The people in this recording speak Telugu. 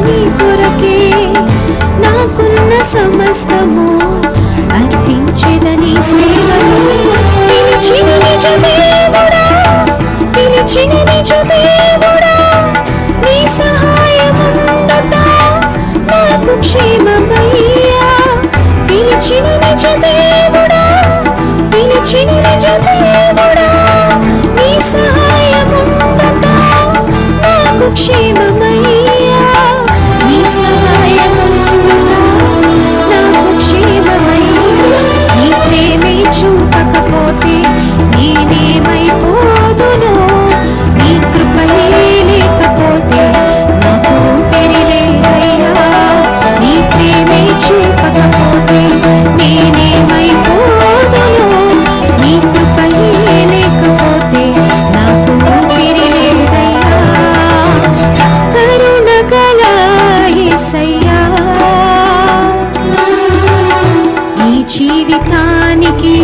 నీ కొరకే నాకున్న సమస్తము అర్పించేదని సేవను. పిలిచిన నిజ దేవుడా, పిలిచిన నిజ దేవుడా, నీ సహాయముండుట నాకు క్షేమమయ్యా. పిలిచిన నిజ దేవుడా, పిలిచిన నిజ దేవుడా, నీ సహాయముండుట నాకు క్షేమమయ్యా. నీ సహాయముండుట నాకు క్షేమమయ్యా. నీ ప్రేమే చూపకపోతే నేనేమైపోదును, నీ కృపయే లేకపోతే నాకు ఊపిరిలేదయ్యా. నీ ప్రేమే చూపకపోతే నేనేమైపోదును, నీ కృపయే లేకపోతే నాకు ఊపిరిలేదయ్యా. కరుణగల యేసయ్యా, ఈ జీవితానికి